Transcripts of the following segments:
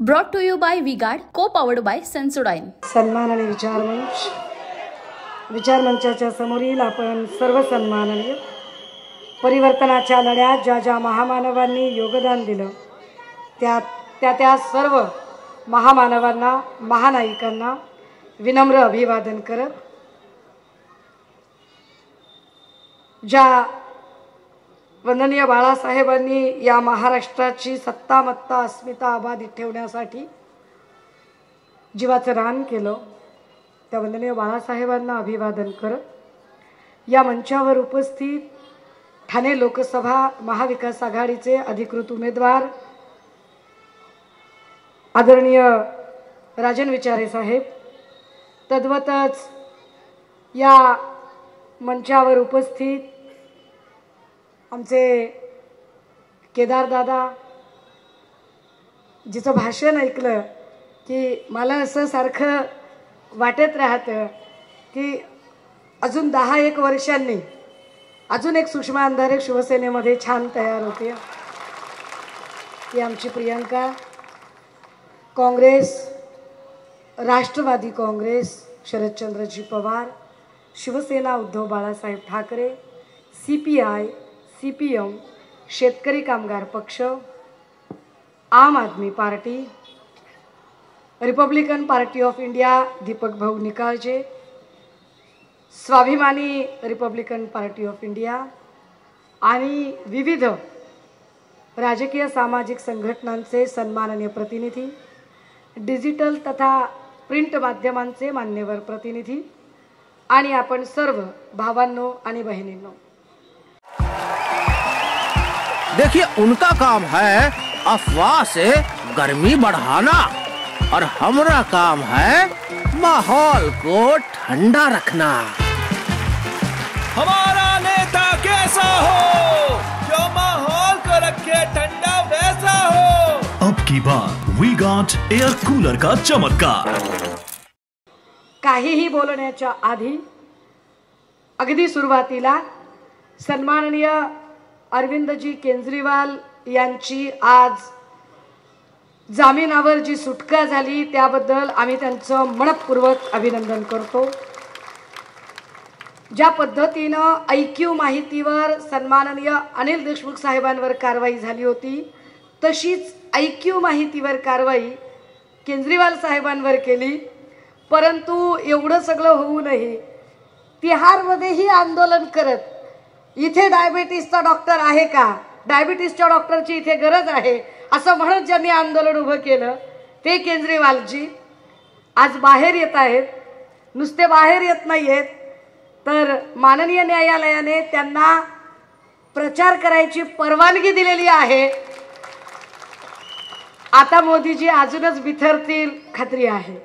Brought to you by V-Guard, co-powered by Sensodyne. सन्मान आणि विचारमंचाच्या समोरील आपण सर्व सन्माननीय परिवर्तनाच्या लढ्यात ज्या ज्या महामानवांनी योगदान दिलं त्या सर्व महामानवांना महानायिकांना विनम्र अभिवादन करत, ज्या वंदनीय बाळासाहेबांनी या महाराष्ट्राची सत्तामत्ता अस्मिता अबाधित ठेवण्यासाठी जीवाचं रान केलं, त्या वंदनीय बाळासाहेबांना अभिवादन करत, या मंचावर उपस्थित ठाणे लोकसभा महाविकास आघाडीचे अधिकृत उमेदवार आदरणीय राजन विचारे साहेब, तद्वतच या मंचावर उपस्थित आमचे केदार दादा, जिचं भाषण ऐकलं की मला असं सारखं वाटत राहतं की अजून 10-1 वर्षांनी अजून एक सुषमा अंधारे शिवसेनेमध्ये छान तयार होते. ती आमची प्रियंका, काँग्रेस, राष्ट्रवादी काँग्रेस शरदचंद्रजी पवार, शिवसेना उद्धव बाळासाहेब ठाकरे, CPI, CPM, शेतकरी Kamgar Paksha, Aam Aadmi party, republican party of India Deepak भाऊ निकाळजे, स्वाभिमानी रिपब्लिकन पार्टी ऑफ इंडिया आणि विविध राजकीय सामाजिक संघटनांचे सन्माननीय प्रतिनिधी, डिजिटल तथा प्रिंट माध्यमांचे मान्यवर प्रतिनिधी आणि आपण सर्व भावांनो आणि बहिणींनो, देखिए उनका काम है अफवाह से गर्मी बढ़ाना और हमारा काम है माहौल को ठंडा रखना. हमारा नेता कैसा हो जो माहौल को रखे ठंडा वैसा हो. अब की बार वी-गार्ड एयर कूलर का चमत्कार. काहीही बोलण्याच्या आधी अगदी सुरुवातीला सन्माननीय अरविंदजी केजरीवाल यांची आज जामिनावर जी सुटका झाली त्याबद्दल आम्ही त्यांचं मनपूर्वक अभिनंदन करतो. ज्या पद्धतीनं IQ माहितीवर सन्माननीय अनिल देशमुख साहेबांवर कारवाई झाली होती तशीच IQ माहितीवर कारवाई केजरीवाल साहेबांवर केली. परंतु एवढं सगळं होऊनही तिहारमध्येही आंदोलन करत इथे डायबिटीसचा डॉक्टर आहे का, डायबिटीसच्या डॉक्टरची इथे गरज आहे असं म्हणत ज्यांनी आंदोलन उभं केलं ते केजरीवालजी आज बाहेर येत आहेत. नुसते बाहेर येत नाहीयेत तर माननीय न्यायालयाने त्यांना प्रचार करायची परवानगी दिलेली आहे. आता मोदीजी अजूनच बिथरतील खात्री आहे.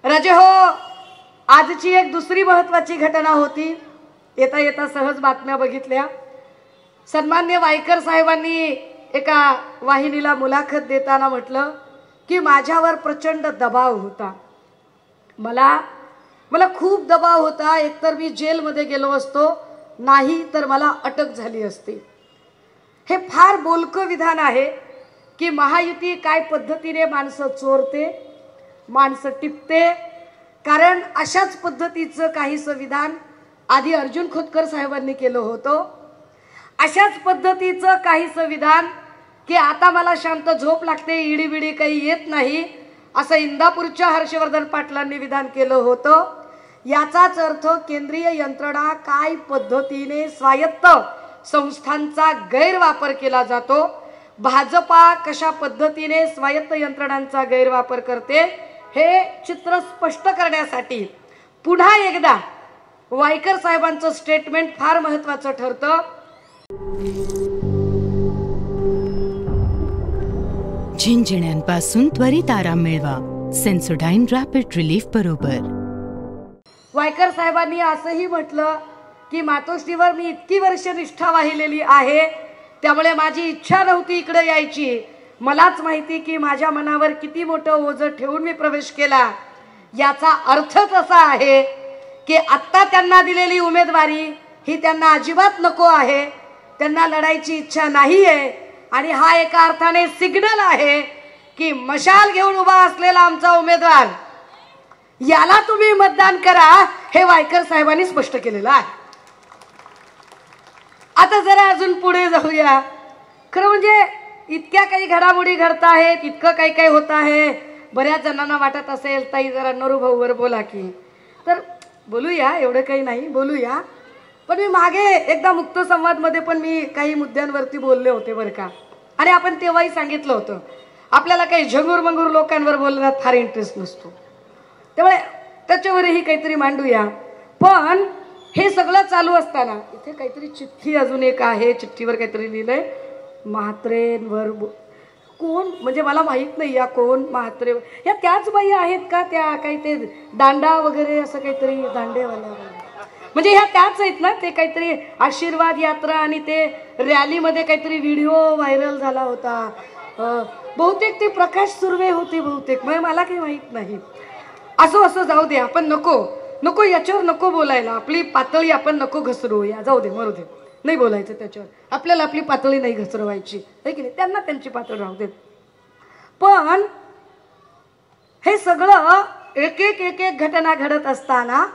राजे हो, आजची एक दुसरी महत्त्वाची घटना होती. येता येता सहज बातम्या बघितल्या. सन्मान्य वायकर साहेबांनी एका वाहिनीला मुलाखत देताना म्हटलं की माझ्यावर प्रचंड दबाव होता, मला खूप दबाव होता. एकतर मी जेलमध्ये गेलो असतो, नाही तर मला अटक झाली असती. हे फार बोलकं विधान आहे की महायुती काय पद्धतीने माणसं चोरते, माणसं टिपते. कारण अशाच पद्धतीचं काही संविधान आधी अर्जुन खोतकर साहेबांनी केलं होतं. अशाच पद्धतीचं काही संविधान की आता मला शांत झोप लागते, इडीबिडी काही येत नाही असं इंदापूरच्या हर्षवर्धन पाटलांनी विधान केलं होतं. याचाच अर्थ केंद्रीय यंत्रणा काय पद्धतीने स्वायत्त संस्थांचा गैरवापर केला जातो, भाजपा कशा पद्धतीने स्वायत्त यंत्रणांचा गैरवापर करते हे चित्र स्पष्ट करण्यासाठी पुन्हा एकदा वायकर साहेबांचं स्टेटमेंट फार महत्त्वाचं ठरतं. झिंझिण्यांपासून त्वरित आराम मिळवा सेन्सोडाइन रॅपिड रिलीफ बरोबर. वायकर साहेबांनी असंही म्हटलं की मातोश्रीवर मी इतकी वर्ष निष्ठा वाहिलेली आहे, त्यामुळे माझी इच्छा नव्हती इकडे यायची. मलाच माहिती की माझ्या मनावर किती मोठं ओझं ठेवून मी प्रवेश केला. याचा अर्थच असा आहे की आत्ता त्यांना दिलेली उमेदवारी ही त्यांना अजिबात नको आहे, त्यांना लढायची इच्छा नाही आहे. आणि हा एका अर्थाने सिग्नल आहे की मशाल घेऊन उभा असलेला आमचा उमेदवार, याला तुम्ही मतदान करा, हे वायकर साहेबांनी स्पष्ट केलेलं आहे. आता जरा अजून पुढे जाऊया. खरं म्हणजे इतक्या काही घडामोडी घडत आहेत, इतकं काही काही होत आहे. बऱ्याच जणांना वाटत असेल ताई जरा नरूभाऊवर बोला की, तर बोलूया, एवढं काही नाही, बोलूया. पण मी मागे एकदा मुक्त संवाद मध्ये पण मी काही मुद्द्यांवरती बोलले होते बरं का. आणि आपण तेव्हाही सांगितलं होतं आपल्याला काही झंगूर मंगूर लोकांवर बोलण्यात फार इंटरेस्ट नसतो, त्यामुळे त्याच्यावरही काहीतरी मांडूया. पण हे सगळं चालू असताना इथे काहीतरी चिठ्ठी अजून एक आहे, चिठ्ठीवर काहीतरी लिहिलंय म्हात्रेंवर. कोण म्हणजे मला माहित नाही या कोण म्हात्रे, या त्याच बाई आहेत का त्या काही ते दांडा वगैरे असं काहीतरी दांडेवाला, म्हणजे ह्या त्याच आहेत ना. ते काहीतरी आशीर्वाद यात्रा आणि ते रॅलीमध्ये काहीतरी व्हिडिओ व्हायरल झाला होता. बहुतेक ते प्रकाश सुर्वे होते बहुतेक, म्हणजे मला काही माहित नाही. असं जाऊ दे, आपण नको याच्यावर नको बोलायला. आपली पातळी आपण नको घसरूया, जाऊ दे, मरू दे, नाही बोलायचं त्याच्यावर. आपल्याला आपली पातळी नाही घसरवायची आहे की नाही, त्यांना त्यांची पातळी राहू देत. पण हे सगळं एक एक घटना घडत असताना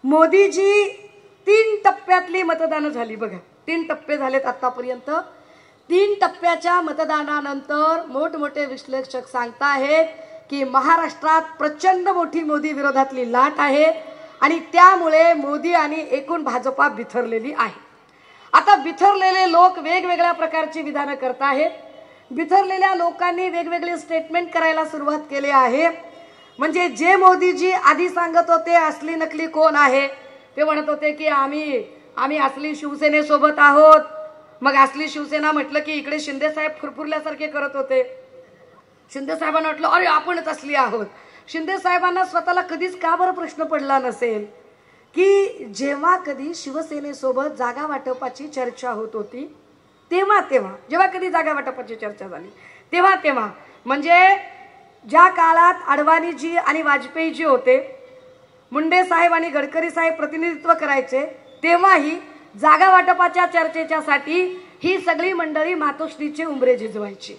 मोदीजी 3 टप्प्यातली मतदानं झाली बघा. 3 टप्पे झालेत आतापर्यंत. 3 टप्प्याच्या मतदानानंतर मोठमोठे विश्लेषक सांगताहेत की महाराष्ट्रात प्रचंड मोठी मोदी विरोधातली लाट आहे आणि त्यामुळे मोदी आणि एकूण भाजपा बिथरलेली आहे. आता बिथरलेले लोक वेगवेगळ्या प्रकारची विधानं करत आहेत. बिथरलेल्या लोकांनी वेगवेगळे स्टेटमेंट करायला सुरुवात केली आहे. म्हणजे जे मोदीजी आधी सांगत होते असली नकली कोण आहे, ते म्हणत होते की आम्ही असली शिवसेनेसोबत आहोत. मग असली शिवसेना म्हटलं की इकडे शिंदे साहेब फुरफुरल्यासारखे करत होते. शिंदे साहेबांना वाटलं अरे आपणच असली आहोत. शिंदे साहेबांना स्वतःला कधीच का बरं प्रश्न पडला नसेल की जेव्हा कधी शिवसेनेसोबत जागा वाटपाची चर्चा होत होती तेव्हा जेव्हा कधी जागा वाटपाची चर्चा झाली तेव्हा म्हणजे ज्या काळात अडवाणीजी आणि वाजपेयीजी होते, मुंडे साहेब आणि गडकरी साहेब प्रतिनिधित्व करायचे, तेव्हाही जागा वाटपाच्या चर्चेच्यासाठी ही सगळी मंडळी मातोश्रीचे उंबरे झिजवायची.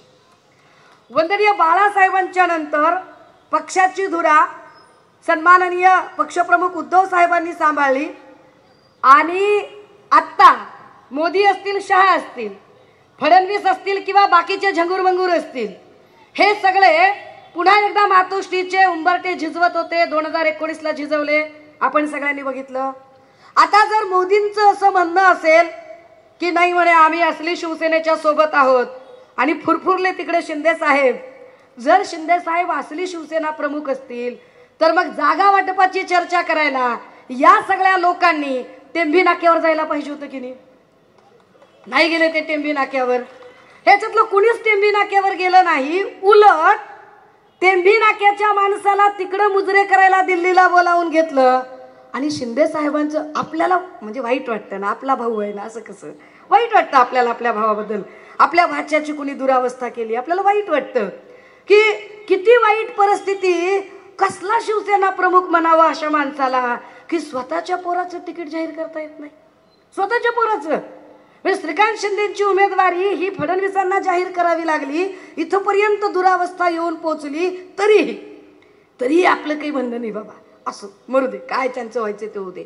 वंदनीय बाळासाहेबांच्या नंतर पक्षाची धुरा सन्माननीय पक्षप्रमुख उद्धव साहेबांनी सांभाळली आणि आत्ता मोदी असतील, शहा असतील, फडणवीस असतील किंवा बाकीचे झंगूर मंगूर असतील, हे सगळे पुन्हा एकदा मातोश्रीचे उंबरटे झिजवत होते. 2019ला झिजवले, आपण सगळ्यांनी बघितलं. आता जर मोदींचं असं म्हणणं असेल की नाही म्हणे आम्ही असली शिवसेनेच्या सोबत आहोत आणि फुरफुरले तिकडे शिंदे साहेब, जर शिंदे साहेब असली शिवसेना प्रमुख असतील तर मग जागा वाटपाची चर्चा करायला या सगळ्या लोकांनी टेंभी नाक्यावर जायला पाहिजे होतं की नाही गेले ते टेंभी नाक्यावर. ह्याच्यातलं कुणीच टेंभी नाक्यावर गेलं नाही. उलट टेंभी नाक्याच्या माणसाला तिकडं मुजरे करायला दिल्लीला बोलावून घेतलं आणि शिंदे साहेबांचं आपल्याला म्हणजे वाईट वाटतं ना, आपला भाऊ आहे ना, असं कसं वाईट वाटतं आपल्याला आपल्या भावाबद्दल. आपल्या भाच्याची कुणी दुरावस्था केली आपल्याला वाईट वाटतं की किती वाईट परिस्थिती. कसला शिवसेना प्रमुख म्हणावा अशा माणसाला की स्वतःच्या पोराचं तिकीट जाहीर करता येत नाही. स्वतःच्या पोराचं म्हणजे श्रीकांत शिंदेची उमेदवारी ही फडणवीसांना जाहीर करावी लागली, इथपर्यंत दुरावस्था येऊन पोहोचली, तरीही आपलं काही म्हणणं नाही बाबा, असं मरू दे, काय त्यांचं व्हायचं ते होऊ दे.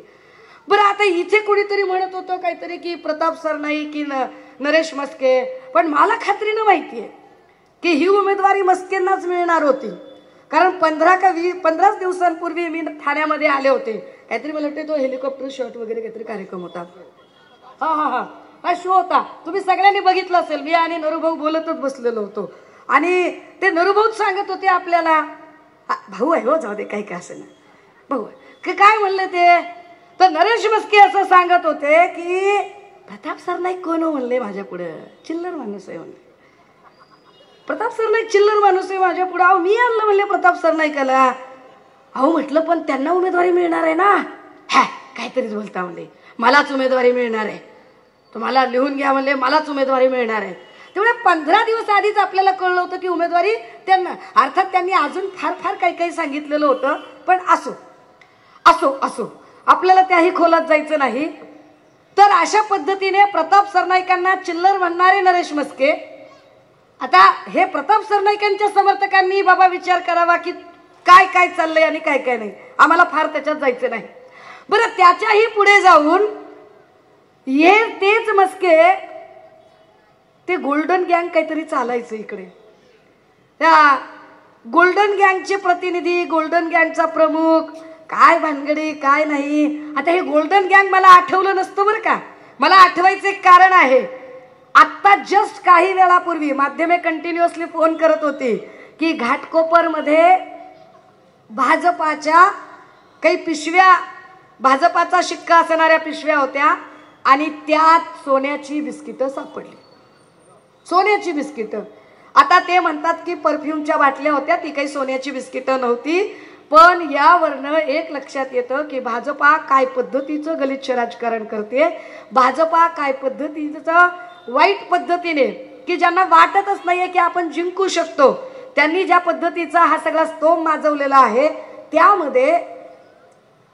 बरं आता इथे कोणीतरी म्हणत होतं काहीतरी की प्रताप सरनाईक की नरेश म्हस्के, पण मला खात्रीनं माहिती आहे की ही उमेदवारी म्हस्केंनाच मिळणार होती. कारण 15 दिवसांपूर्वी मी ठाण्यामध्ये आले होते, काहीतरी मला वाटतं तो हेलिकॉप्टर शॉट वगैरे काहीतरी कार्यक्रम होता. हा शो होता, तुम्ही सगळ्यांनी बघितलं असेल. मी आणि नरूभाऊ बोलतच बसलेलो होतो आणि ते नरूभाऊच सांगत होते आपल्याला, भाऊ आहे हो, जाऊ दे काही काय असेल ना, भाऊ काय म्हणले ते, तर नरेश म्हस्के असं सांगत होते की प्रताप सरनाईक कोण हो म्हणले माझ्या पुढे, चिल्लर माणूस आहे म्हणले. प्रताप सरनाईक चिल्लर माणूस आहे माझ्या पुढे. अहो मी आणलं म्हणले प्रताप सरनाईकाला. अहो म्हटलं पण त्यांना उमेदवारी मिळणार आहे ना, काहीतरीच बोलता म्हणले. मलाच उमेदवारी मिळणार आहे, तुम्हाला लिहून घ्या म्हणले मलाच उमेदवारी मिळणार आहे. त्यामुळे 15 दिवस आधीच आपल्याला कळलं होतं की उमेदवारी त्यांना, अर्थात त्यांनी अजून फार फार काही काही सांगितलेलं होतं. पण असो असो असो आपल्याला त्याही खोलात जायचं नाही. तर अशा पद्धतीने प्रताप सरनाईकांना चिल्लर म्हणणारे नरेश म्हस्के, आता हे प्रताप सरनाईकांच्या समर्थकांनी बाबा विचार करावा की काय काय चाललंय आणि काय काय नाही. आम्हाला फार त्याच्यात जायचं नाही. बरं, त्याच्याही पुढे जाऊन हे तेच म्हस्के ते गोल्डन गँग काहीतरी चालायचं इकडे. त्या गोल्डन गँगचे प्रतिनिधी, गोल्डन गँगचा प्रमुख, काय भानगडी काय नाही. आता हे गोल्डन गँग मला आठवलं नसतं बरं का. मला आठवायचं एक कारण आहे. आत्ता जस्ट काही वेळापूर्वी माध्यमे कंटिन्युअसली फोन करत होती की घाटकोपरमध्ये भाजपाच्या काही पिशव्या, भाजपाचा शिक्का असणाऱ्या पिशव्या होत्या आणि त्यात सोन्याची बिस्किटं सापडली. सोन्याची बिस्किटं. आता ते म्हणतात की परफ्यूमच्या बाटल्या होत्या, ती काही सोन्याची बिस्किटं नव्हती. पण यावरनं एक लक्षात येतं की भाजपा काय पद्धतीचं गलिच्छ राजकारण करते, भाजपा काय पद्धतीचं वाईट पद्धतीने, की ज्यांना वाटतच नाहीये की आपण जिंकू शकतो, त्यांनी ज्या पद्धतीचा हा सगळा स्तोम माजवलेला आहे. त्यामध्ये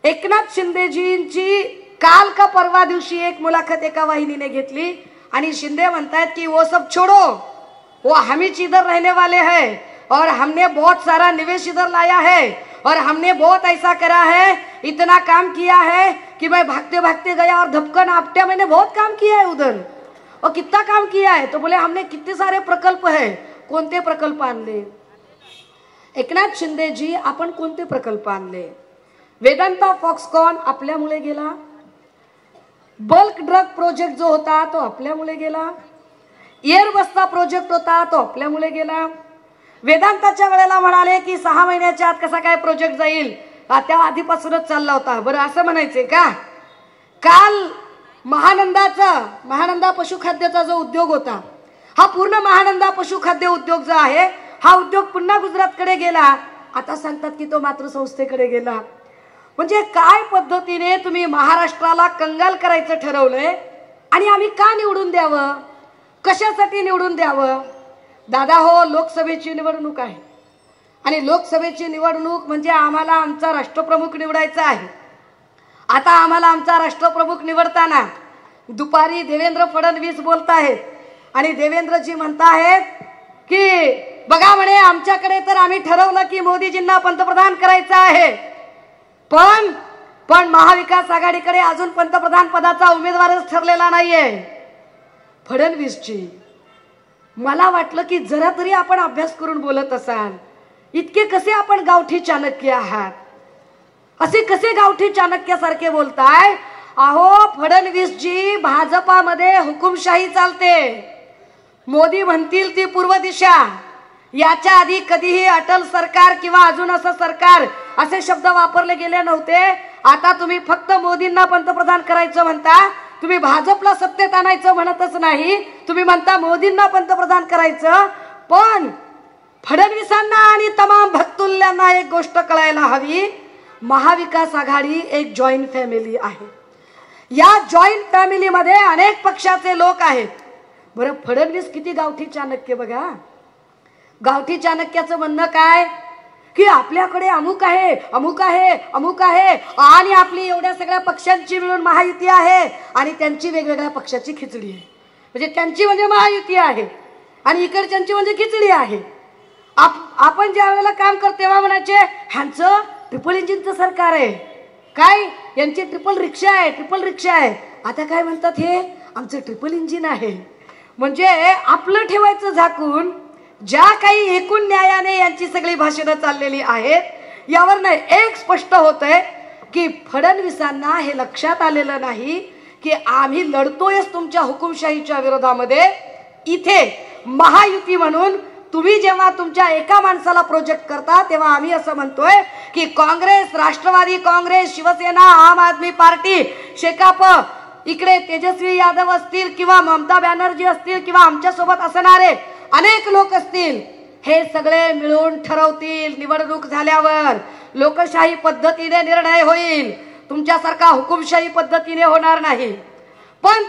एकनाथ शिंदेजींची काल का परवा दिवशी एक मुलाखत एका वाहिनीने घेतली आणि शिंदे म्हणतायत की वो सब छोड़ो, वो हम ही इधर रहने वाले हैं और हमने बहुत सारा निवेश इधर लाया है और हमने बहुत ऐसा करा है, इतना काम किया है कि मैं भागते भागते गया और धपकन आपटे मैंने बहुत काम किया है उधर. और कितना काम किया है? तो बोले हमने कितने सारे प्रकल्प है. कोणते प्रकल्प आणले एकनाथ शिंदेजी? आपण कोणते प्रकल्प आणले? वेदांता फॉक्सकॉन आपल्यामुळे गेला. बल्क ड्रग प्रोजेक्ट जो होता तो आपल्यामुळे गेला. एअरबसचा प्रोजेक्ट होता तो आपल्यामुळे गेला. वेदांताच्या वेळेला म्हणाले की 6 महिन्याच्या आत कसा काय प्रोजेक्ट जाईल, त्या आधीपासूनच चालला होता. बरं, असं म्हणायचंय का? काल महानंदा पशुखाद्याचा जो उद्योग होता, हा पूर्ण महानंदा पशुखाद्य उद्योग जो आहे, हा उद्योग पुन्हा गुजरातकडे गेला. आता सांगतात की तो मातृसंस्थेकडे गेला. म्हणजे काय पद्धतीने तुम्ही महाराष्ट्राला कंगाल करायचं ठरवलंय. आणि आम्ही का निवडून द्यावं, कशासाठी निवडून द्यावं? दादा हो, लोकसभेची निवडणूक आहे आणि लोकसभेची निवडणूक म्हणजे आम्हाला आमचा राष्ट्रप्रमुख निवडायचा आहे. आता आम्हाला आमचा राष्ट्रप्रमुख निवडताना दुपारी देवेंद्र फडणवीस बोलत आहेत आणि देवेंद्रजी म्हणतायत की बघा म्हणे, आमच्याकडे तर आम्ही ठरवलं की मोदीजींना पंतप्रधान करायचं आहे, पण महाविकास आघाडीकडे अजून पंतप्रधान पदाचा उमेदवारच ठरलेला नाहीये. फडणवीसजी, मला वाटलं की जरा तरी आपण अभ्यास करून बोलत असाल. इतके कसे आपण गावठी चाणक्य आहात, असे कसे गावठी चाणक्यासारखे बोलताय? अहो फडणवीसजी, भाजपामध्ये हुकुमशाही चालते. मोदी म्हणतील ती पूर्व दिशा. याच्या आधी कधीही अटल सरकार किंवा अजून असं सरकार असे शब्द वापरले गेले नव्हते. आता तुम्ही फक्त मोदींना पंतप्रधान करायचं म्हणता, तुम्ही भाजपला सत्तेत आणायचं म्हणतच नाही, तुम्ही म्हणता मोदींना पंतप्रधान करायचं. पण फडणवीसांना आणि तमाम भक्तुल्यांना एक गोष्ट कळायला हवी, महाविकास आघाडी एक जॉईंट फॅमिली आहे. या जॉईंट फॅमिलीमध्ये अनेक पक्षाचे लोक आहेत. बरं, फडणवीस किती गावठी चाणक्य बघा. गावठी चाणक्याचं म्हणणं काय की आपल्याकडे अमुक आहे, अमुक आहे, अमुक आहे आणि आपली एवढ्या सगळ्या पक्षांची मिळून महायुती आहे आणि त्यांची वेगवेगळ्या पक्षाची खिचडी आहे. म्हणजे त्यांची म्हणजे महायुती आहे आणि इकडच्यांची म्हणजे खिचडी आहे. आपण ज्या वेळेला काम करतो तेव्हा म्हणायचे ह्यांचं ट्रिपल इंजिनचं सरकार आहे, काय यांची ट्रिपल रिक्षा आहे, ट्रिपल रिक्षा आहे. आता काय म्हणतात, हे आमचं ट्रिपल इंजिन आहे. म्हणजे आपलं ठेवायचं झाकून. ज्या काही एकूण न्यायाने यांची सगळी भाषणं चाललेली आहेत, यावरनं एक स्पष्ट होतंय की फडणवीसांना हे लक्षात आलेलं नाही की आम्ही लढतोयच तुमच्या हुकुमशाहीच्या विरोधामध्ये. इथे महायुती म्हणून तुम्ही जेव्हा तुमच्या एका माणसाला प्रोजेक्ट करता तेव्हा आम्ही असं म्हणतोय की काँग्रेस, राष्ट्रवादी काँग्रेस, शिवसेना, आम आदमी पार्टी, शेकाप, इकडे तेजस्वी यादव असतील किंवा ममता बॅनर्जी असतील किंवा आमच्या सोबत असणारे अनेक लोक असतील, हे सगळे मिळून ठरवतील. निवडणूक झाल्यावर लोकशाही पद्धतीने निर्णय होईल. तुमच्यासारखा हुकुमशाही पद्धतीने होणार नाही. पण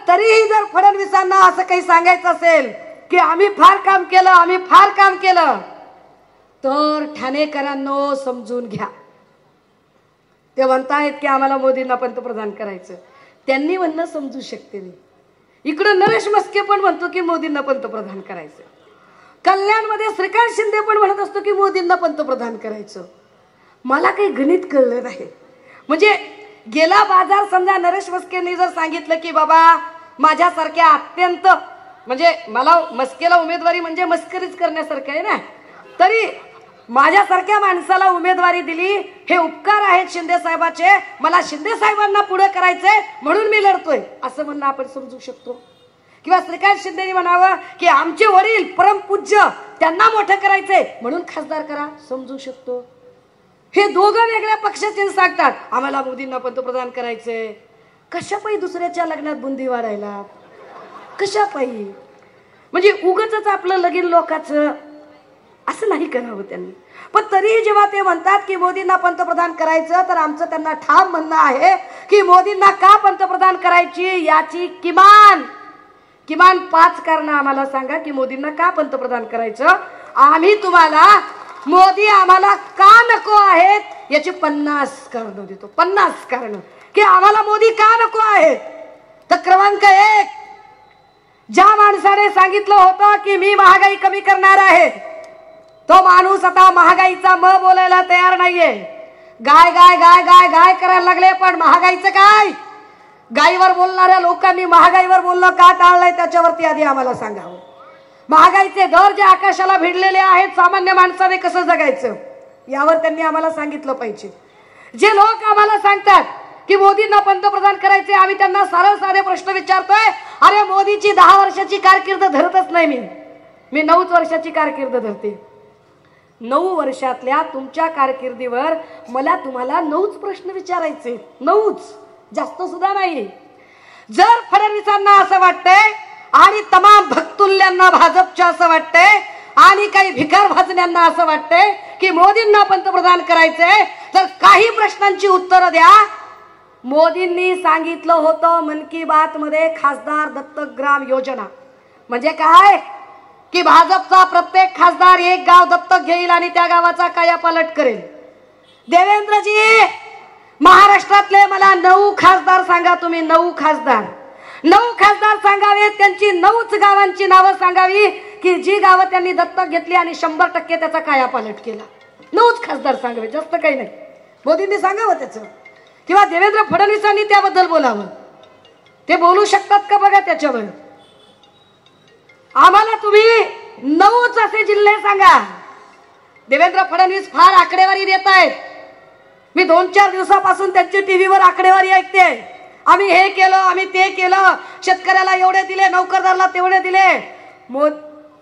तरीही जर फडणवीसांना असं काही सांगायचं असेल की आम्ही फार काम केलं, तर ठाणेकरांनो समजून घ्या. ते म्हणतायत की आम्हाला मोदींना पंतप्रधान करायचं. त्यांनी म्हणणं समजू शकते मी. इकडं नरेश मस्के पण म्हणतो की मोदींना पंतप्रधान करायचं. कल्याणमध्ये श्रीकांत शिंदे पण म्हणत असतो की मोदींना पंतप्रधान करायचं. मला काही गणित कळलं नाही. म्हणजे गेला बाजार समजा नरेश मस्केंनी जर सांगितलं की बाबा माझ्यासारख्या अत्यंत म्हणजे मला मस्केला उमेदवारी म्हणजे मस्करीच करण्यासारखं आहे ना, तरी माझ्यासारख्या माणसाला उमेदवारी दिली, हे उपकार आहेत शिंदे साहेबाचे, मला शिंदे साहेबांना पुढे करायचंय म्हणून मी लढतोय असं म्हणणं आपण समजू शकतो. किंवा श्रीकांत शिंदेनी म्हणावं की आमचे वडील परमपूज्य त्यांना मोठं करायचंय म्हणून खासदार करा, समजू शकतो. हे दोघं वेगळ्या पक्षाचे सांगतात आम्हाला मोदींना पंतप्रधान करायचंय. कशापायी दुसऱ्याच्या लग्नात बुंदी वाढायला, कशापायी? म्हणजे उगाचच आपलं लगीन लोकांचं असं नाही करावं त्यांनी. पण तरीही जेव्हा ते म्हणतात की मोदींना पंतप्रधान करायचं, तर आमचं त्यांना ठाम म्हणणं आहे की मोदींना का पंतप्रधान करायची याची किमान 5 कारणं आम्हाला सांगा की मोदींना का पंतप्रधान करायचं. आम्ही तुम्हाला मोदी आम्हाला का नको आहेत याची 50 कारणं देतो. 50 कारणं की आम्हाला मोदी का नको आहेत. तर क्रमांक 1, ज्या माणसाने सांगितलं होतं की मी महागाई कमी करणार आहे, तो माणूस आता महागाईचा म बोलायला तयार नाहीये. गाय गाय गाय गाय गाय करायला लागले, पण महागाईचं काय? गाईवर बोलणाऱ्या लोकांनी महागाईवर बोलणं का टाळलंय त्याच्यावरती आधी आम्हाला सांगावं. महागाईचे दर जे आकाशाला भिडलेले आहेत, सामान्य माणसाने कसं जगायचं यावर त्यांनी आम्हाला सांगितलं पाहिजे. जे लोक आम्हाला सांगतात की मोदींना पंतप्रधान करायचे, आम्ही त्यांना सरळ साधे प्रश्न विचारतोय. अरे मोदीची 10 वर्षाची कारकीर्द धरतच नाही मी 9च वर्षाची कारकीर्द धरते. 9 वर्षातल्या तुमच्या कारकिर्दीवर मला तुम्हाला 9च प्रश्न विचारायचे. 9च, जास्त सुद्धा नाही. जर फडणवीसांना असं वाटतंय आणि तमाम भक्तुल्यांना भाजपच्या असं वाटतंय आणि काही भिकार भाजण्यांना असं वाटतंय की मोदींना पंतप्रधान करायचंय, तर काही प्रश्नांची उत्तरं द्या. मोदींनी सांगितलं होतं मन की बात मध्ये खासदार दत्तक ग्राम योजना. म्हणजे काय की भाजपचा प्रत्येक खासदार एक गाव दत्तक घेईल आणि त्या गावाचा कायापालट करेल. देवेंद्रजी, महाराष्ट्रातले मला 9 खासदार सांगा. तुम्ही 9 खासदार सांगावेत. त्यांची 9च गावांची नावं सांगावी की जी गावं त्यांनी दत्तक घेतली आणि 100% त्याचा कायापालट केला. 9च खासदार सांगावे, जास्त काही नाही. मोदींनी सांगावं त्याचं, किंवा देवेंद्र फडणवीसांनी त्याबद्दल बोलावं. ते बोलू शकतात का बघा त्याच्यावर. आम्हाला तुम्ही 9च असे जिल्हे सांगा. देवेंद्र फडणवीस फार आकडेवारी देत आहेत. मी 2-4 दिवसापासून त्यांची टीव्हीवर आकडेवारी ऐकते. आम्ही हे केलं, आम्ही ते केलं, शेतकऱ्याला एवढे दिले, नोकरदाराला तेवढे दिले.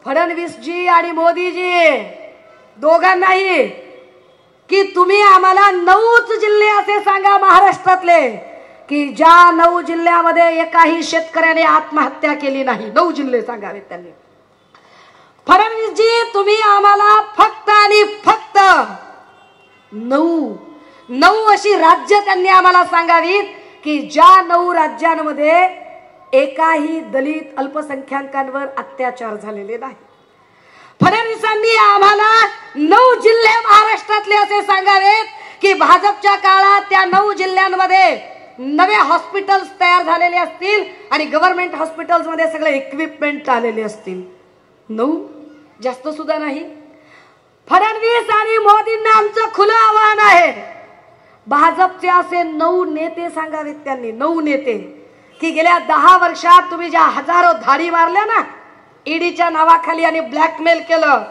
फडणवीसजी आणि मोदीजी दोघांनाही की तुम्ही आम्हाला 9च जिल्हे असे सांगा महाराष्ट्रातले की ज्या 9 जिल्ह्यामध्ये एकाही शेतकऱ्याने आत्महत्या केली नाही. 9 जिल्हे सांगावेत त्यांनी. फडणवीसजी, तुम्ही आम्हाला फक्त आणि फक्त 9 अशी राज्य त्यांनी आम्हाला सांगावीत की ज्या 9 राज्यांमध्ये एकाही दलित अल्पसंख्याकांवर अत्याचार झालेले नाही. फडणवीसांनी आम्हाला 9 जिल्हे महाराष्ट्रातले असे सांगावेत की भाजपच्या काळात त्या 9 जिल्ह्यांमध्ये नवे हॉस्पिटल्स तयार झालेले असतील आणि गव्हर्नमेंट हॉस्पिटल्स मध्ये सगळे इक्विपमेंट आलेले असतील. 9, जास्त सुद्धा नाही. फडणवीस आणि मोदींना आमचं खुलं आव्हान आहे. भाजपचे असे 9 नेते सांगावेत त्यांनी. 9 नेते की गेल्या 10 वर्षात तुम्ही ज्या हजारो धाडी मारल्या ना ईडीच्या नावाखाली आणि ब्लॅकमेल केलं,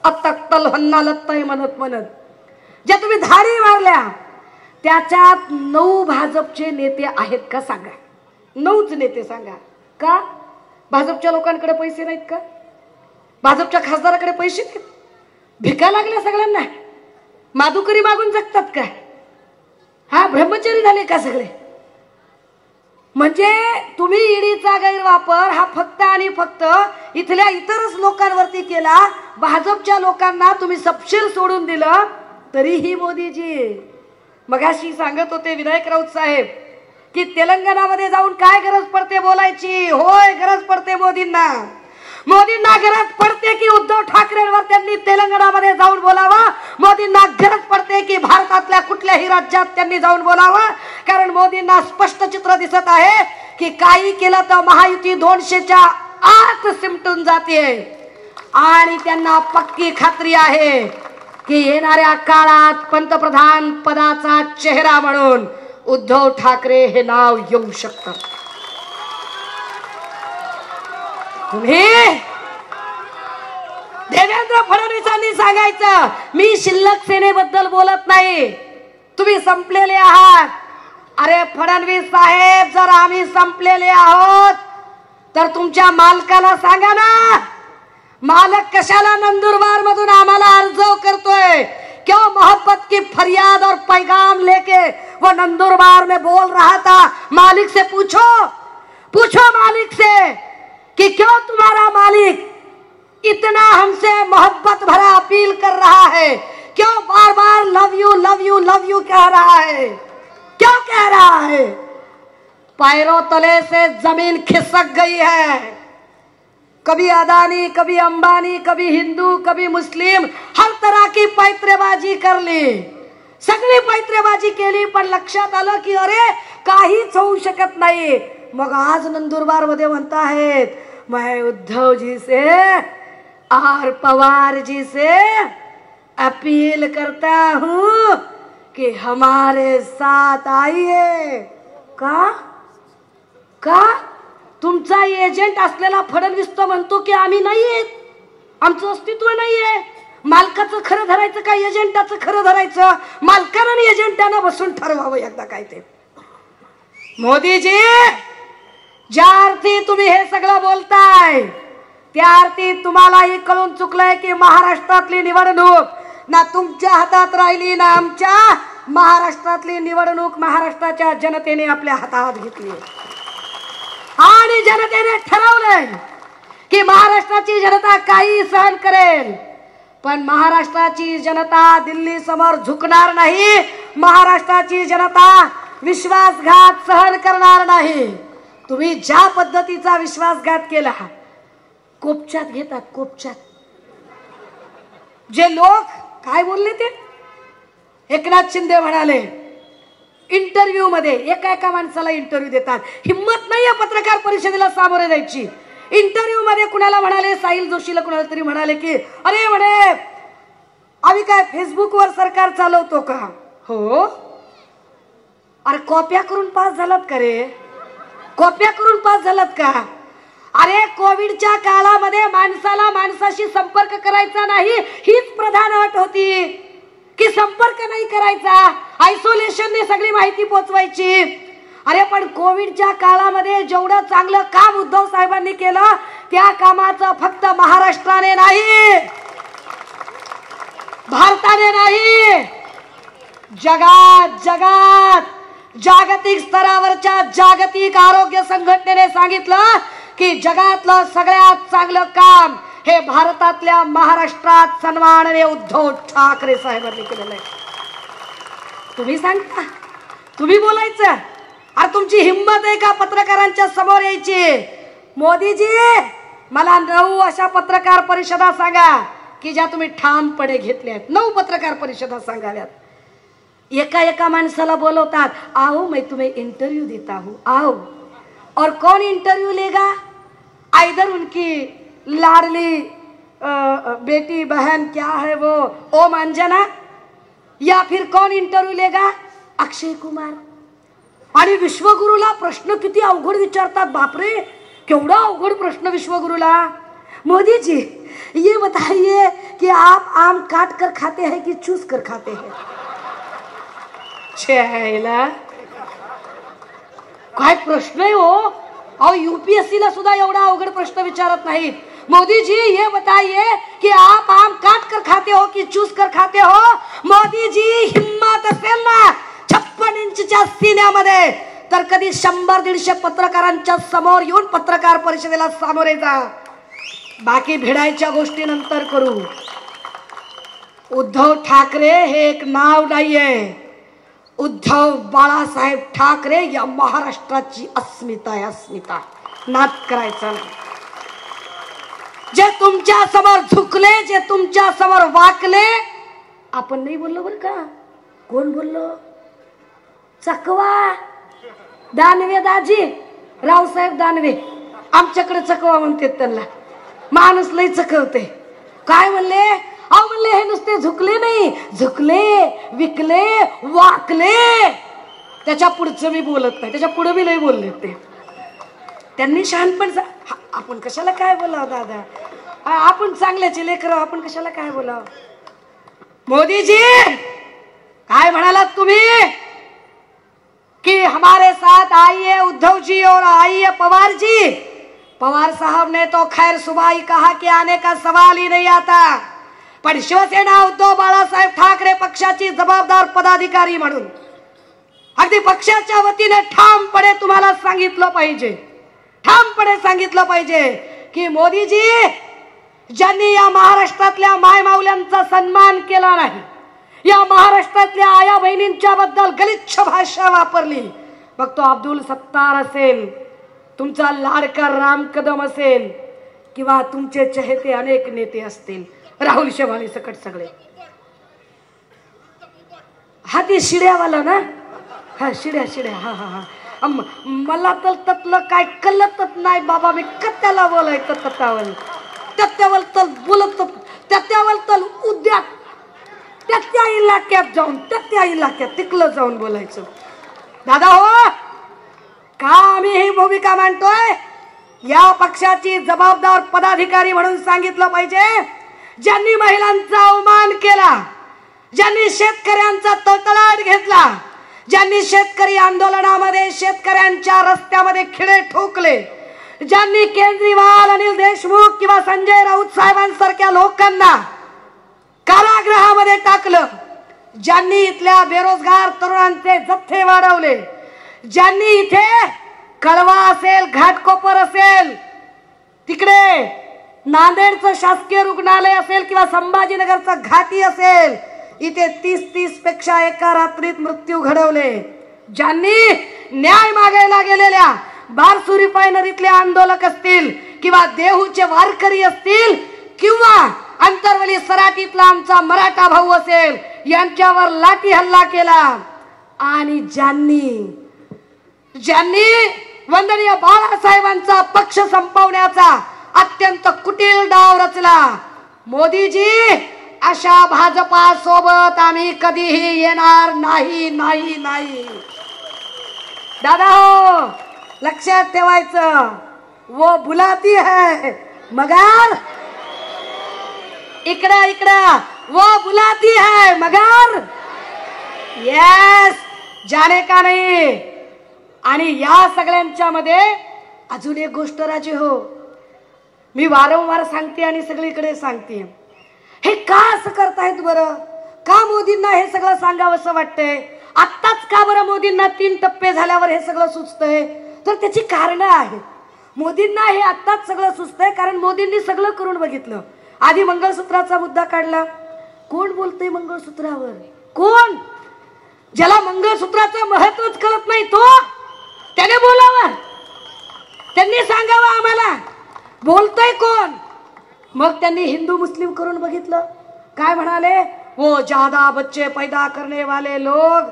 अत्तक्तल हन्ना लत्तय म्हणत ज्या तुम्ही धाडी मारल्या, त्याच्यात 9 भाजपचे नेते आहेत का सांगा. 9च नेते सांगा. का? भाजपच्या लोकांकडे पैसे नाहीत का? भाजपच्या खासदाराकडे पैसे नाहीत? भिका लागल्या सगळ्यांना? माधुकरी मागून जगतात का? हा ब्रह्मचारी झाले का सगळे? म्हणजे तुम्ही ईडीचा गैरवापर हा फक्त आणि फक्त इथल्या इतरच लोकांवरती केला. भाजपच्या लोकांना तुम्ही सपशीर सोडून दिलं. तरीही मोदीजी मगाशी सांगत होते विनायक राऊत साहेब की तेलंगणामध्ये जाऊन काय गरज पडते बोलायची. होय, गरज पडते मोदींना गरज पडते की उद्धव ठाकरेंवर त्यांनी तेलंगणामध्ये जाऊन बोलावं. मोदींना गरज पडते की भारतातल्या कुठल्याही राज्यात त्यांनी जाऊन बोलावं. कारण मोदींना स्पष्ट चित्र दिसत आहे की काही केलं तर महायुती 200च्या आत सिमटून जाते आणि त्यांना पक्की खात्री आहे की येणाऱ्या काळात पंतप्रधान पदाचा चेहरा म्हणून उद्धव ठाकरे हे नाव येऊ शकतं. तुम्ही देवेंद्र फडणवीसांनी सांगायचं मी शिल्लक सेनेबद्दल बोलत नाही, तुम्ही संपलेले आहात. अरे फडणवीस साहेब, जर आम्ही संपलेले आहोत तर तुमच्या मालकाला सांगा ना. मालक कशाला नंदुरबार मधून आम्हाला अर्ज करतोय? क्यों मोहब्बत की फरियाद और पैगाम लेके वो नंदुरबार में बोल रहा था? मालिक से पूछो मालिक से कि क्यों तुम्हारा मालिक इतना हमसे मोहब्बत भरा अपील कर रहा है, क्यों बार बार love you love you love you कह रहा है, क्यों कह रहा है? पैरों तले से जमीन खिसक गई है. कभी अदानी, कभी अंबानी, कभी हिंदू, कभी मुस्लिम, हर तरह की पैत्रेबाजी कर ली, सगळी पैत्रेबाजी केली. पण लक्षात आलं की अरे काहीच होऊ शकत नाही. मग आज नंदुरबार मध्ये म्हणताहेत मैं उद्धव जी से और पवार जी से अपील करता हूं कि हमारे साथ आइए. का तुमचा एजंट असलेला फडणवीस तो म्हणतो की आम्ही नाहीये, आमचं अस्तित्व नाहीये. मालकाचं खरं धरायचं का एजंटाचं खरं धरायचं? मालकानं आणि एजंटानं बसून ठरवावं एकदा काय ते. मोदीजी, ज्या अर्थी तुम्ही हे सगळं बोलताय त्या अर्थी तुम्हालाही कळून चुकलंय की महाराष्ट्रातली निवडणूक ना तुमच्या हातात राहिली ना आमच्या. महाराष्ट्रातली निवडणूक महाराष्ट्राच्या जनतेने आपल्या हातात घेतली आणि जनतेने ठरवलंय की महाराष्ट्राची जनता काही सहन करेल, पण महाराष्ट्राची जनता दिल्ली समोर झुकणार नाही. महाराष्ट्राची जनता विश्वासघात सहन करणार नाही. तुम्ही ज्या पद्धतीचा विश्वासघात केला, कोपच्यात घेतात कोपच्यात. जे लोक काय बोलले ते एकनाथ शिंदे म्हणाले इंटरव्ह्यू मध्ये, एका माणसाला इंटरव्ह्यू देतात, हिम्मत नाहीये पत्रकार परिषदेला सामोरे जायची. इंटरव्ह्यू मध्ये कुणाला म्हणाले, साहिल जोशीला कुणाला तरी म्हणाले की अरे म्हणे आम्ही काय फेसबुकवर सरकार चालवतो का? हो. अरे कॉप्या करून पास झालात का रे? कॉप्या करून पास झालात का? अरे कोविडच्या काळामध्ये माणसाला माणसाशी संपर्क करायचा नाही हीच प्रधान अट होती की संपर्क नाही करायचा, आयसोलेशनने सगळी माहिती पोहोचवायची. अरे पण कोविडच्या काळामध्ये जेवढं चांगलं काम उद्धव साहेबांनी केलं त्या कामाचं फक्त महाराष्ट्राने नाही, भारताने नाही, जगात जागतिक स्तरावरच्या जागतिक आरोग्य संघटनेने सांगितलं की जगातलं सगळ्यात चांगलं काम हे भारतातल्या महाराष्ट्रात सन्माननीय उद्धव ठाकरे साहेबांनी केलेलं आहे. तुम्ही सांगता, तुम्ही बोलायचं. अरे तुमची हिंमत आहे का पत्रकारांच्या समोर यायची? मोदीजी, मला 9 अशा पत्रकार परिषदा सांगा की ज्या तुम्ही ठामपणे घेतल्यात. 9 पत्रकार परिषदा सांगाव्यात. एका माणसाला बोलवतात, आओ मैं तुम्हें इंटरव्यू देता हूं, आओ. और कौन इंटरव्यू लेगा? आइदर उनकी लाडली बेटी बहन क्या है वो ओम अंजना, या फिर कौन इंटरव्यू लेगा? अक्षय कुमार. आणि विश्वगुरुला प्रश्न किती अवघड विचारतात. बापरे, केवढा अवघड प्रश्न विश्वगुरुला. मोदी जी ये बताइए कि आप आम काट कर खाते हैं कि चूस कर खाते हैं? काय प्रश्न आहे हो. अहो यूपीएससी ला सुद्धा एवढा अवघड प्रश्न विचारत नाहीत. मोदी जी ये बताइए कि आप आम काट कर खाते हो कि चूस कर खाते हो? मोदी जी, हिम्मत असेल ना 56 इंचच्या सीन्यामध्ये तर कधी 100-150 पत्रकारांच्या समोर येऊन पत्रकार परिषदेला सामोरे जा. बाकी भिडायच्या गोष्टी नंतर करू. उद्धव ठाकरे हे एक नाव नाहीये. उद्धव बाळासाहेब ठाकरे या महाराष्ट्राची अस्मिता आहे, अस्मिता. नाद करायचा नाही. जे तुमच्या समोर झुकले, जे तुमच्या समोर वाकले, आपण नाही बोललो बरं का. कोण बोललो? चकवा दानवे, दाजी रावसाहेब दानवे. आमच्याकडे चकवा म्हणतात त्यांना. माणूस लई चकवते. काय म्हणले? अहो म्हणले हे नुसते झुकले नाही, झुकले, विकले, वाकले. त्याच्या पुढचं मी बोलत नाही, त्याच्या पुढे मी लई बोलले ते. त्यांनी शहाणपण. आपण कशाला काय बोलावं दादा, आपण चांगल्याचे लेकर, आपण कशाला काय बोलावं. मोदीजी काय म्हणालात तुम्ही कि हमारे साथ आइए उद्धव जी और आइए पवार जी. पवार साहब ने तो खैर सुबह ही कहा कि आने का सवाल ही नहीं आता. पण शिवसेना उद्धव बाळासाहेब ठाकरे पक्षाची जबाबदार पदाधिकारी म्हणून अगदी पक्षाच्या वतीने ठामपणे तुम्हाला सांगितलं पाहिजे, ठामपणे सांगितलं पाहिजे की मोदीजी, ज्यांनी या महाराष्ट्रातल्या मायमाऊल्यांचा सन्मान केला नाही, या महाराष्ट्रातल्या आया बहिणींच्या बद्दल गलिच्छ भाषा वापरली, मग तो अब्दुल सत्तार असेल, तुमचा लाडका राम कदम असेल, किंवा तुमचे चहेते अनेक नेते असतील, राहुल शेवाळे सकट सगळे. हा ते शिड्यावाला ना, हा शिड्या शिड्या. हा हा हा मला तर ततलं काय कळतच नाही बाबा. मी कत्याला बोलायचं तत्यावल, त्याच्यावर तर बोलत, त्याच्यावर तर उद्या त्या इलाक्यात जाऊन, त्या इलाक्यात तिकलं जाऊन बोलायचं. दादा हो, का आम्ही ही भूमिका मांडतोय? या पक्षाची जबाबदार पदाधिकारी म्हणून सांगितलं पाहिजे, ज्यांनी महिलांचा अवमान केला, ज्यांनी शेतकऱ्यांचा तळतळाट घेतला, ज्यांनी शेतकरी आंदोलनामध्ये शेतकऱ्यांच्या रस्त्यामध्ये खिळे ठोकले, ज्यांनी केजरीवाल, अनिल देशमुख किंवा संजय राऊत साहेबांसारख्या लोकांना कारागृहामध्ये टाकलं, ज्यांनी इथल्या बेरोजगार तरुणांचे जथ्थे वाढवले, ज्यांनी इथे कळवा असेल, घाटकोपर असेल, तिकडे नांदेडचं शासकीय रुग्णालय असेल किंवा संभाजीनगरचं घाटी असेल, इथे 30 पेक्षा एका रात्रीत मृत्यू घडवले, ज्यांनी न्याय मागायला गेलेल्या बारसू रिफायनरीतले आंदोलक असतील किंवा देहूचे वारकरी असतील किंवा अंतरवली सराटीतला आमचा मराठा भाऊ असेल, यांच्यावर लाठी हल्ला केला, आणि ज्यांनी वंदनीय बाळासाहेबांचा पक्ष संपवण्याचा अत्यंत कुटील डाव रचला. मोदीजी, अशा भाजपा सोबत आम्ही कधीही येणार नाही, नाही, नाही. दादा हो, लक्षात ठेवायचं, वो बुलाती है मगर, इकडं इकडं, वो बुलाती है मगर यस जाने का नहीं. आणि या सगळ्यांच्या मध्ये अजून एक गोष्ट राजे हो, मी वारंवार सांगते आणि सगळीकडे सांगते, हे का असं करतायत बरं? का मोदींना हे सगळं सांगावंसं वाटतंय? आत्ताच का बरं मोदींना 3 टप्पे झाल्यावर हे सगळं सुचतंय? तर त्याची कारणं आहेत. मोदींना हे आत्ताच सगळं सुचतंय कारण मोदींनी सगळं करून बघितलं. आधी मंगळसूत्राचा मुद्दा काढला. कोण बोलतंय मंगळसूत्रावर? कोण? ज्याला मंगळसूत्राचं महत्वच कळत नाही तो, त्याने बोलावं, त्यांनी सांगावं आम्हाला बोलतोय कोण. मग त्यांनी हिंदू मुस्लिम करून बघितलं. काय म्हणाले? वो ज्यादा बच्चे पैदा करने वाले लोग.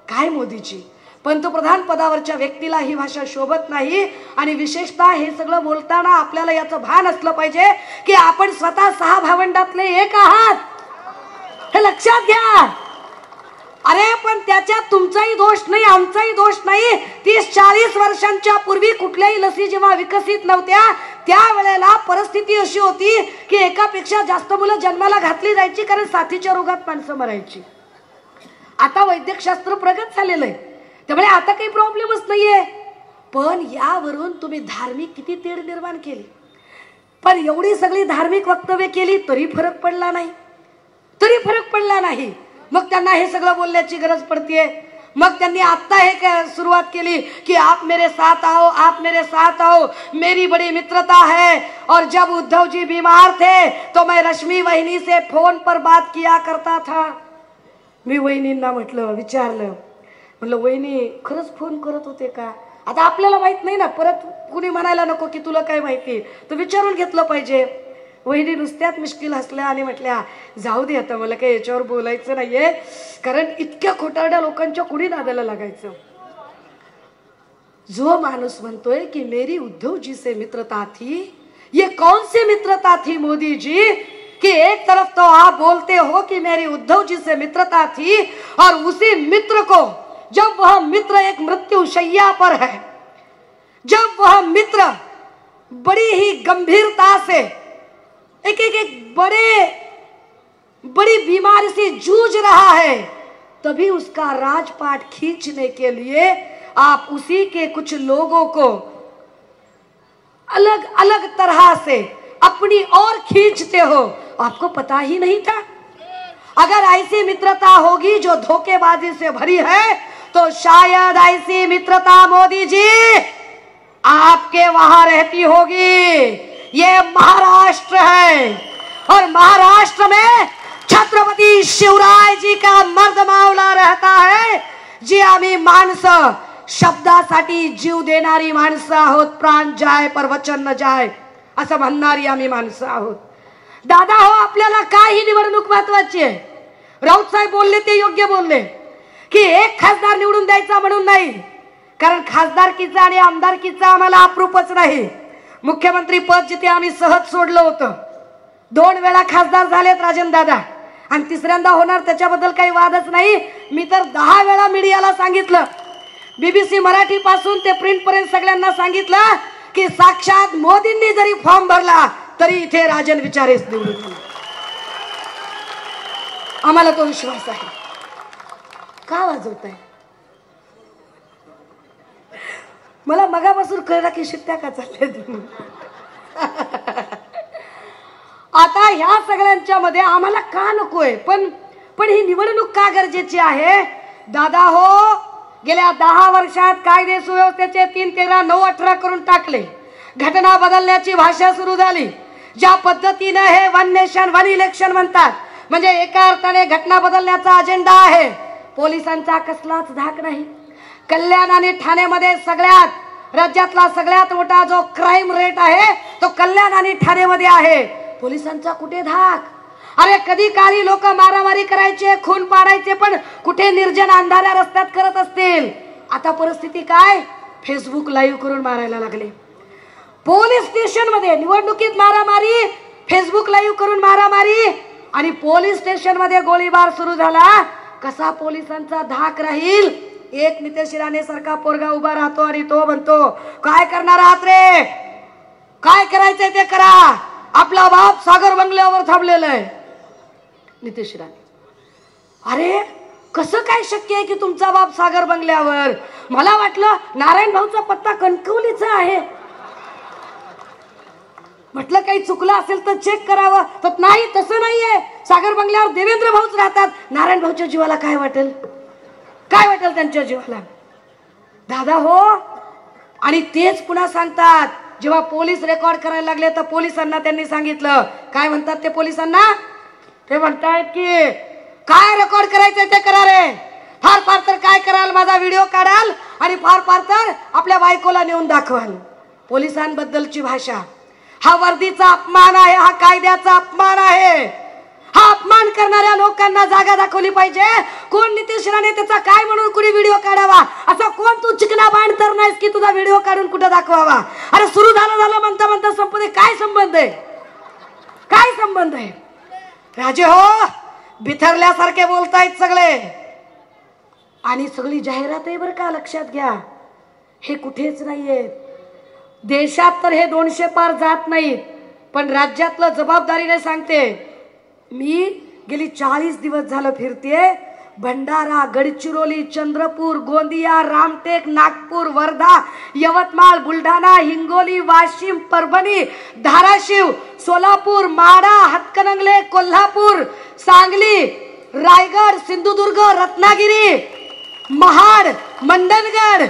काय मोदीजी, पंतप्रधान पदावरच्या व्यक्तीला ही भाषा शोभत नाही. आणि विशेषतः हे सगळं बोलताना आपल्याला याचं भान असलं पाहिजे की आपण स्वतः 6 भावंडातले एक आहात, हे लक्षात घ्या. अरे पण त्याच्यात तुमचाही दोष नाही, आमचाही दोष नाही. 30-40 वर्षांच्या पूर्वी कुठल्याही लसी जेव्हा विकसित नव्हत्या त्यावेळेला परिस्थिती अशी होती की एकापेक्षा जास्त मुलं जन्माला घातली जायची कारण साथीच्या रोगात माणसं मरायची. आता वैद्यकशास्त्र प्रगत झालेलं आहे, त्यामुळे आता काही प्रॉब्लेमच नाहीये. पण यावरून तुम्ही धार्मिक किती तेढ निर्माण केली. पण एवढी सगळी धार्मिक वक्तव्य केली तरी फरक पडला नाही, तरी फरक पडला नाही. मग त्यांना हे सगळं बोलण्याची गरज पडतीये. मग त्यांनी आता हे सुरुवात केली की आप मेरे साथ आओ, आप मेरे साथ आओ, मेरी बड़ी मित्रता है. और जब उद्धव जी बीमार थे तो मैं रश्मि वहिनी से फोन पर बात किया करता था. मी वहिनींना म्हटलं, विचारलं म्हणलं वहिनी खरंच फोन करत होते का? आता आपल्याला माहित नाही ना, परत कुणी म्हणायला नको की तुला काय माहिती, तर विचारून घेतलं पाहिजे. वहिनी नुसत्यात मिश्किल हसल्या आणि म्हटल्या जाऊ दे आता, मला काही याच्यावर बोलायचं नाहीये, कारण इतक्या खोटारड्या लोकांच्या कुणी नादाला लागायचं. जो माणूस म्हणतोय कि मेरी उद्धव जी से मित्रता थी, ये कौन सी मित्रता थी मोदी जी, कि एक तरफ तो आप बोलते हो कि मेरी उद्धव जी से मित्रता थी, और उसी मित्र को जब वह मित्र एक मृत्यु शैया पर है, जब वह मित्र बड़ी ही गंभीरता से एक बड़ी बीमारी से जूझ रहा है, तभी उसका राजपाट खींचने के लिए आप उसी के कुछ लोगों को अलग अलग तरह से अपनी ओर खींचते हो. आपको पता ही नहीं था? अगर ऐसी मित्रता होगी जो धोखेबाजी से भरी है, तो शायद ऐसी मित्रता मोदी जी आपके वहां रहती होगी. ये महाराष्ट्र है, और महाराष्ट्र में छत्रपती शिवराय जी का मर्द मावला रहता है. जी आम्ही माणसं शब्दासाठी जीव देणारी माणसं आहोत, प्राण जाय पर वचन न जाय असं म्हणणारी आम्ही माणसं आहोत. दादा हो, आपल्याला काय ही निवडणूक महत्वाची आहे. राऊत साहेब बोलले ते योग्य बोलले की एक खासदार निवडून द्यायचा म्हणून नाही, कारण खासदारकीचा आणि आमदारकीचा आम्हाला अप्रूपच नाही. मुख्यमंत्री पद जिथे आम्ही सहज सोडलं होतं, 2 वेळा खासदार झालेत राजन दादा, आणि तिसऱ्यांदा होणार त्याच्याबद्दल काही वादच नाही. मी तर 10 वेळा मीडियाला सांगितलं, BBC मराठी पासून ते प्रिंट पर्यंत सगळ्यांना सांगितलं की साक्षात मोदींनी जरी फॉर्म भरला तरी इथे राजन विचारेच निवडून येणार. आम्हाला तो विश्वास आहे. का वाजवताय? मला मगापासून कळलं की शिट्ट्या का चालल्या. आता ह्या सगळ्यांच्या मध्ये आम्हाला का नकोय, पण ही निवडणूक का गरजेची आहे? दादा हो, गेल्या 10 वर्षात कायदे सुव्यवस्थेचे 3, 13, 9, 18 करून टाकले. घटना बदलण्याची भाषा सुरू झाली. ज्या पद्धतीने हे वन नेशन वन इलेक्शन म्हणतात, म्हणजे एका अर्थाने घटना बदलण्याचा अजेंडा आहे. पोलिसांचा कसलाच धाक नाही. कल्याण आणि ठाण्यामध्ये सगळ्यात राज्यातला सगळ्यात मोठा जो क्राईम रेट आहे तो कल्याण आणि ठाण्यामध्ये आहे. पोलिसांचा कुठे धाक? अरे कधी काळी लोक मारामारी करायचे, खून पाडायचे, पण कुठे निर्जन अंधाऱ्या रस्त्यात करत असतील. आता परिस्थिती काय? फेसबुक लाईव्ह करून मारायला लागले. पोलीस स्टेशन मध्ये निवडणुकीत मारामारी, फेसबुक लाईव्ह करून मारामारी, आणि पोलीस स्टेशन मध्ये गोळीबार सुरू झाला. कसा पोलिसांचा धाक राहील? एक नितेश राणे सारखा पोरगा उभा राहतो आणि तो म्हणतो काय करणार आहात रे, काय करायचंय ते करा, आपला बाप सागर बंगल्यावर थांबलेला आहे. नितेश राणे, अरे कसं काय शक्य आहे की तुमचा बाप सागर बंगल्यावर? मला वाटलं नारायण भाऊचा पत्ता कणकवलीचा आहे. म्हटलं काही चुकलं असेल तर चेक करावं, तर नाही, तसं नाहीये. सागर बंगल्यावर देवेंद्र भाऊच राहतात. नारायण भाऊच्या जीवाला काय वाटेल? काय वाटेल त्यांच्या जीवाला? दादा हो, आणि तेच पुन्हा सांगतात. जेव्हा पोलीस रेकॉर्ड करायला लागले तर पोलिसांना त्यांनी सांगितलं, काय म्हणतात ते पोलिसांना? ते म्हणतायत की काय रेकॉर्ड करायचंय ते करा रे, फार फार तर काय कराल, माझा व्हिडिओ काढाल आणि फार फार तर आपल्या बायकोला नेऊन दाखवाल. पोलिसांबद्दलची भाषा हा वर्दीचा अपमान आहे, हा कायद्याचा अपमान आहे. हा अपमान करणाऱ्या लोकांना जागा दाखवली पाहिजे. कोण नितेश राणे त्याचा काय म्हणून कुणी व्हिडिओ काढावा? असा कोण तू चिकना बाण तर नाहीस की तुझा व्हिडिओ काढून कुठं दाखवावा? अरे सुरू झालं म्हणता म्हणता संपते. काय संबंध आहे? काय संबंध आहे? राजे हो, बिथरल्यासारखे बोलतायत सगळे, आणि सगळी जाहिरात आहे बरं का, लक्षात घ्या. हे कुठेच नाहीये. देशात तर हे 200 पार जात नाहीत, पण राज्यातलं जबाबदारीने सांगते. मी गेली 40 दिवस झालं फिरते. भंडारा, गडचिरोली, चंद्रपूर, गोंदिया, रामटेक, नागपूर, वर्धा, यवतमाळ, बुलढाणा, हिंगोली, वाशिम, परभणी, धाराशिव, सोलापूर, माढा, हातकणंगले, कोल्हापूर, सांगली, रायगड, सिंधुदुर्ग, रत्नागिरी, महाड, मंडणगड,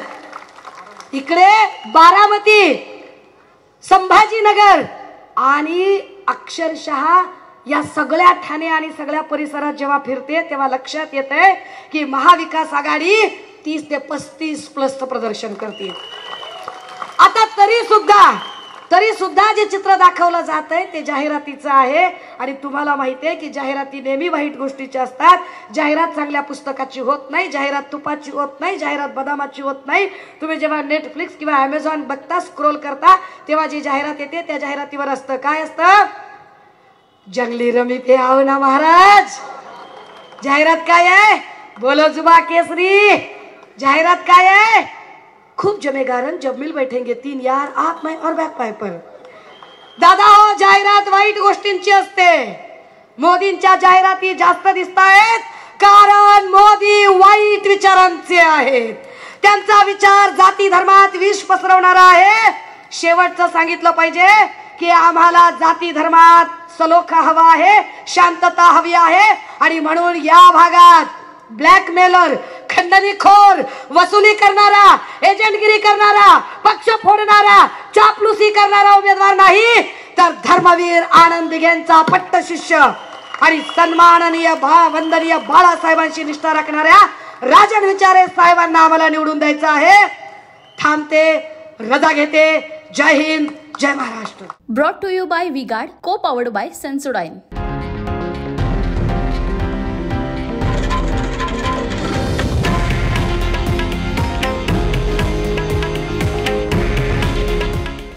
इकडे बारामती, संभाजीनगर, आणि अक्षरशः या सगळ्या ठाणे आणि सगळ्या परिसरात जेव्हा फिरते तेव्हा लक्षात येते की महाविकास आघाडी 30 ते 35+ प्रदर्शन करतील. आता तरी सुद्धा जे चित्र दाखवलं जात आहे ते जाहिरातीचं आहे. आणि तुम्हाला माहिती आहे की जाहिराती नेहमी वाईट गोष्टीच्या असतात. जाहिरात चांगल्या पुस्तकाची होत नाही, जाहिरात तुपाची होत नाही, जाहिरात बदामाची होत नाही. तुम्ही जेव्हा नेटफ्लिक्स किंवा अमेझॉन बघता, स्क्रोल करता, तेव्हा जी जाहिरात येते त्या जाहिरातीवर असतं काय असतं? जंगली रमी पे आओ ना महाराज. जाहिरात काय आहे? बोलो जुबा केसरी. जाहिरात काय आहे? खूब जमेगा रंग जब मिल बैठेंगे 3 यार, आप मैं और बैक पाइपर. दादा हो, जाहिरात वाईट गोष्टींची असते. मोदींच्या जाहिराती जास्त दिसतायत कारण मोदी वाईट विचारांचे आहेत. त्यांचा विचार जाती धर्मात विष पसरवणारा आहे. शेवटचं सांगितलं पाहिजे की आम्हाला जाती धर्मात सलोखा हवा आहे, शांतता हवी आहे. आणि म्हणून या भागात ब्लॅकमेलर, खंडणीखोर, वसुली करणारा, एजंटगिरी करणारा, पक्ष फोडणारा, चापलुसी करणारा उमेदवार नाही, तर धर्मवीर आनंद दिघेंचा पट्ट शिष्य आणि सन्माननीय वंदनीय बाळासाहेबांशी निष्ठा राखणाऱ्या राजन विचारे साहेबांना आम्हाला निवडून द्यायचं आहे. थांबते, रजा घेते. जय हिंद, जय Maharashtra. Brought to you by V-Guard, co-powered by Sensodyne.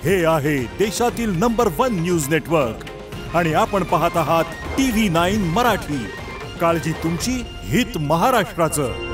हे आहे देशातील नंबर 1 न्यूज नेटवर्क आणि आपण पाहत आहात TV9 मराठी. काळजी तुमची, हित महाराष्ट्राचं.